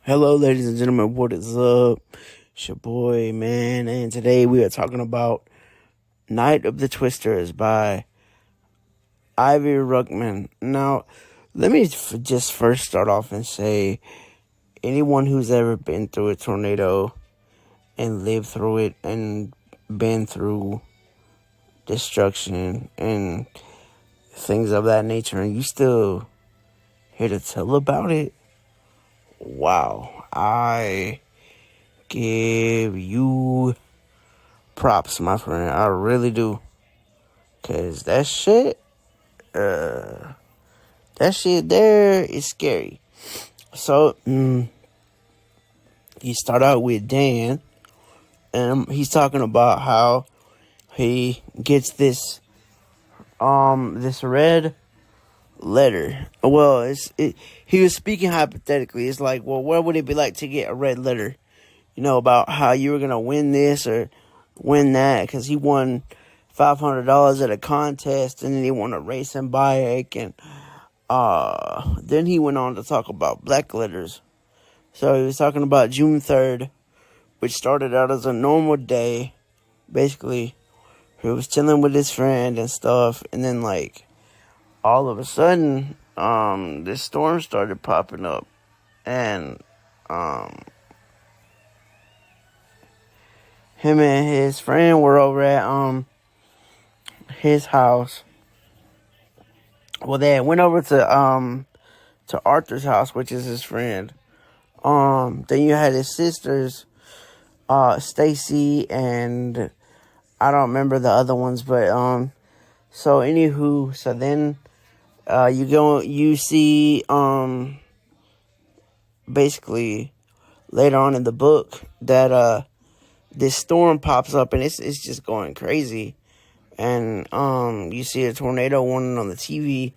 Hello, ladies and gentlemen. What is up? It's your boy, man. And today we are talking about Night of the Twisters by Ivy Ruckman. Now, let me just first start off and say anyone who's ever been through a tornado and lived through it and been through destruction and things of that nature, and you still here to tell about it, wow. I give you props, my friend. I really do. Cause that shit there is scary. So, you start out with Dan, and he's talking about how he gets this red letter. Well, he was speaking hypothetically. It's like, well, what would it be like to get a red letter? You know, about how you were gonna win this or win that, because he won $500 at a contest, and then he won a racing bike, and then he went on to talk about black letters. So he was talking about June 3rd, which started out as a normal day. Basically, he was chilling with his friend and stuff, and then like all of a sudden, this storm started popping up, and him and his friend were over at his house. Well, they went over to Arthur's house, which is his friend. Then you had his sisters, Stacy, and I don't remember the other ones, but so anywho, so then you see basically later on in the book that this storm pops up, and it's just going crazy. And you see a tornado warning on the TV,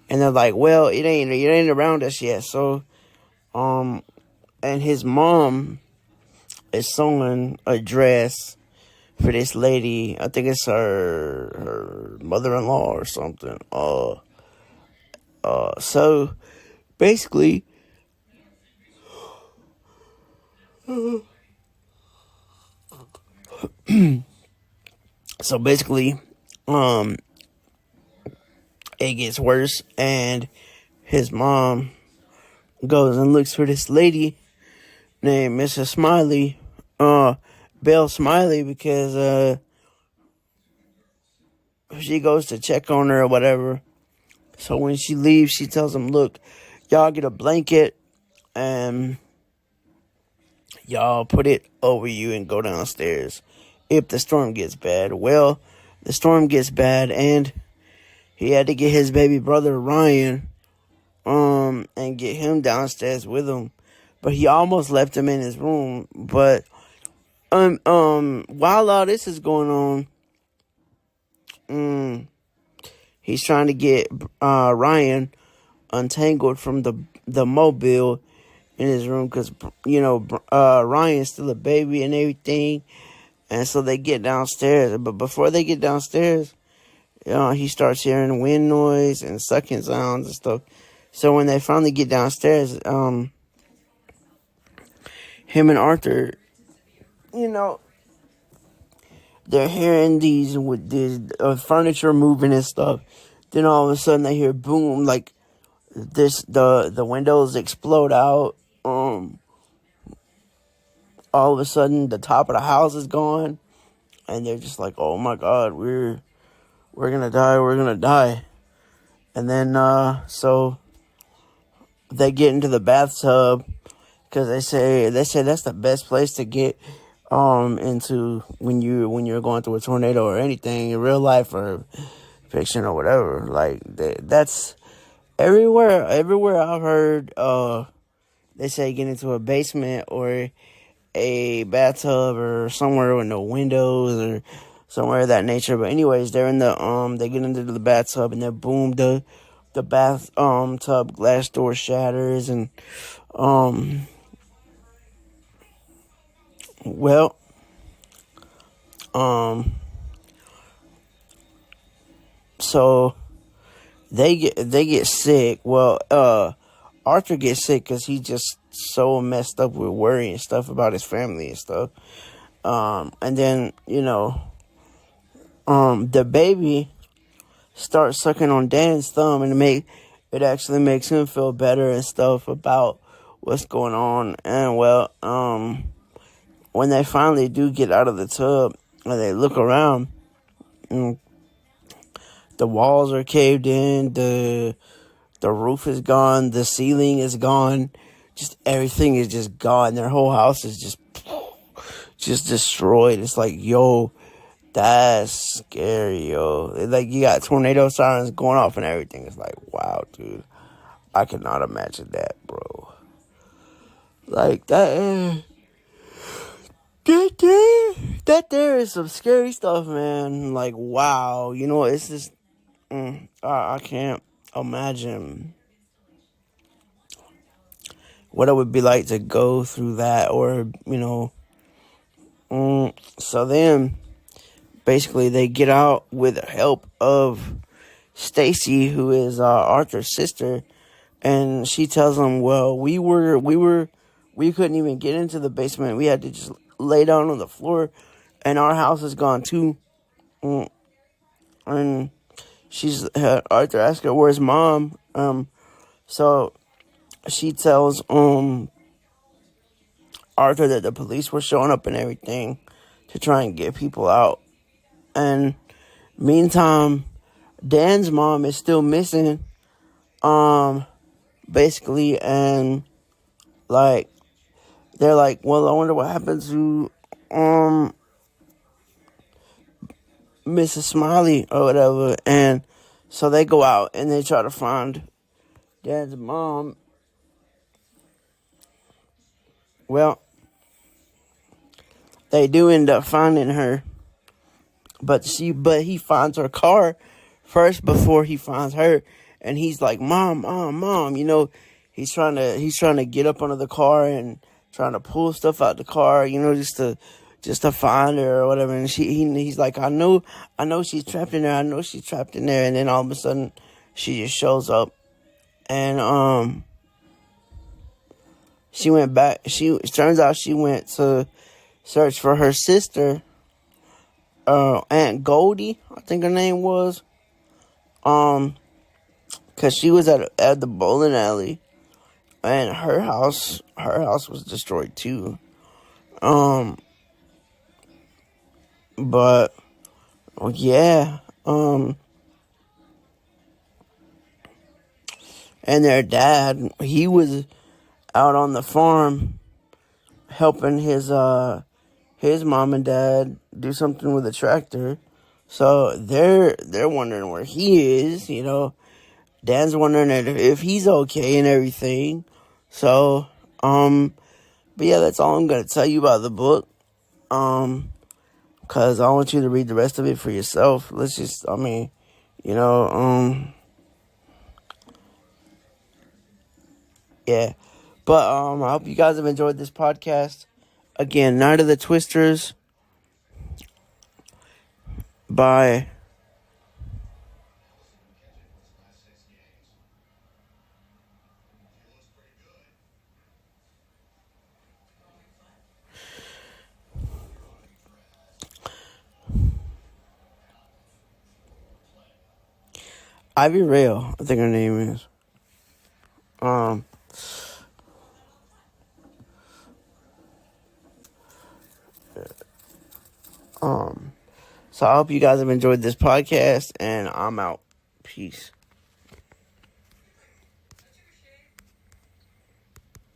and they're like, well, it ain't around us yet. So and his mom is sewing a dress for this lady. I think it's her mother-in-law or something. So basically, it gets worse, and his mom goes and looks for this lady named Mrs. Smiley, Belle Smiley, because she goes to check on her or whatever. So when she leaves, she tells them, look, y'all get a blanket and y'all put it over you and go downstairs if the storm gets bad. Well, the storm gets bad, and he had to get his baby brother Ryan and get him downstairs with him. But he almost left him in his room. But while all this is going on, he's trying to get Ryan untangled from the mobile in his room, because Ryan's still a baby and everything. And so they get downstairs, but before they get downstairs, he starts hearing wind noise and sucking sounds and stuff. So when they finally get downstairs, him and Arthur, they're hearing these furniture moving and stuff. Then all of a sudden they hear boom, like the windows explode out. All of a sudden the top of the house is gone, and they're just like, oh my God, we're gonna die. And then so they get into the bathtub, because they say that's the best place to get into when you're going through a tornado or anything in real life or fiction or whatever. Like that's everywhere I've heard. They say get into a basement or a bathtub or somewhere with no windows or somewhere of that nature. But anyways, they're in they get into the bathtub, and then boom, the bath tub glass door shatters, and so they get sick. Well, Arthur gets sick because he just so messed up with worry and stuff about his family and stuff. And then, the baby starts sucking on Dan's thumb, and it actually makes him feel better and stuff about what's going on. And well, when they finally do get out of the tub and they look around, the walls are caved in, the roof is gone, the ceiling is gone, just everything is just gone. Their whole house is just destroyed. It's like, yo, that's scary, yo. Like, you got tornado sirens going off and everything. It's like, wow, dude. I cannot imagine that, bro. Like, that there is some scary stuff, man. Like, wow. It's just, I can't imagine what it would be like to go through that, or, so then, basically, they get out with the help of Stacy, who is Arthur's sister, and she tells them, well, we couldn't even get into the basement. We had to just lay down on the floor, and our house is gone too. And Arthur asks her, where's mom? So she tells Arthur that the police were showing up and everything to try and get people out. And meantime, Dan's mom is still missing, basically, and like, they're like, well, I wonder what happened to Mrs. Smiley or whatever. And so they go out and they try to find Dan's mom. Well, they do end up finding her, but he finds her car first before he finds her, and he's like, mom, he's trying to get up under the car and trying to pull stuff out the car, just to find her or whatever. And he's like, I know she's trapped in there. I know she's trapped in there. And then all of a sudden, she just shows up, and she went back. It turns out she went to search for her sister, Aunt Goldie, I think her name was, because she was at the bowling alley, and her house was destroyed too. But yeah, and their dad, he was out on the farm helping his mom and dad do something with a tractor. So they're wondering where he is, Dan's wondering if he's okay and everything. So, but yeah, that's all I'm gonna tell you about the book. Cause I want you to read the rest of it for yourself. Yeah. But I hope you guys have enjoyed this podcast. Again, Night of the Twisters by Ivy Rail, I think her name is. So I hope you guys have enjoyed this podcast, and I'm out. Peace.